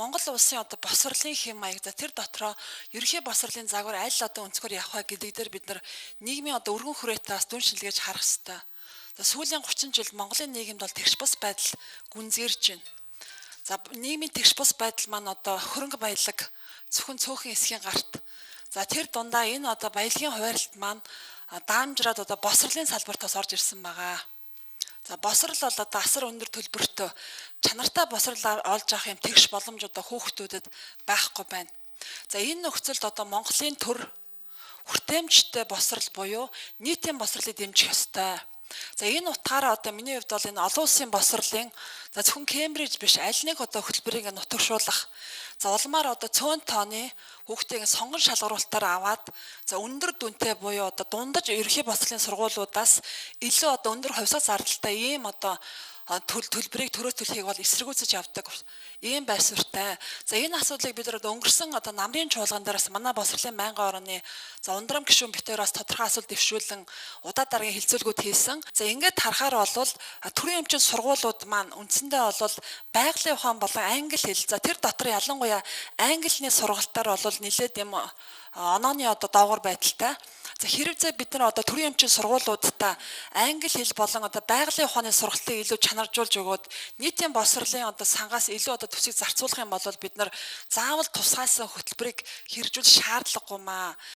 Монгол улсын одоо босрлын хэм маяг за тэр дотроо ерөнхий босрлын загвар аль одоо өнцгөр явах вэ гэдэг дээр бид нар нийгмийн одоо өргөн хүрээтэй дүн шинжилгээж харах хэрэгтэй. За сүүлийн 30 жилд Монголын нийгэмд бол тэгш бус байдал гүнзгийрч байна. За нийгмийн тэгш бус байдал маань одоо хөрөнгө баялаг зөвхөн цөөхөн эсхийн гарт. За тэр дундаа энэ одоо баялагын хуваарлт маань даамжраад одоо босрлын салбарт бас орж ирсэн байгаа. За босрал бол одоо асар өндөр төлбөртэй чанартай босрал олж авах юм тэгш боломж одоо хүүхдүүдэд байхгүй байна. За энэ нөхцөлд одоо Монголын төр хүртээмжтэй босрал буюу нийтийн босралыг дэмжих ёстой. За энэ утгаараа одоо миний хувьд бол энэ олон улсын босрлын за зөвхөн Кембриж биш аль нэг одоо хөтөлбөрийг нутагшуулах. За улмаар одоо цөөн тооны хүүхдийг сонгон шалгаруулалтаар аваад за өндөр дүнтэй буюу одоо дундаж ерөнхий босрлын сургуулиудаас илүү одоо өндөр хувьсгал зардалтай ийм одоо төлбөрийг төрөө төлөхийг бол эсэргүүцэж явдаг ийм байр суурьтай. За энэ асуудлыг бид өнгөрсөн одоо намрын чуулган дээрээс манай босрлын байнгын орны за ундрам гишүүн битээрээс тодорхой асуулт дэвшүүлэн удаа дараагийн хилцүүлгүүд хийсэн. За ингээд харахаар бол төрийн эмчийн сургуулиуд маань үндсэндээ бол байгалийн ухаан болон англи хэл за тэр дотор ялангуяа англиний сургалтаар бол нэлээд юм онооны одоо доогуур байдалтай. За хэрвээ бид нар одоо төрийн эмчийн сургуулиудаа англи хэл болон одоо байгалийн ухааны сургалтыг илүү чанаржуулж өгөөд нийтийн босрлын одоо сангаас илүү одоо төсвийг зарцуулах юм бол бид нар заавал тусгайсан хөтөлбөрийг хэрэгжүүлэх шаардлагагүй маа.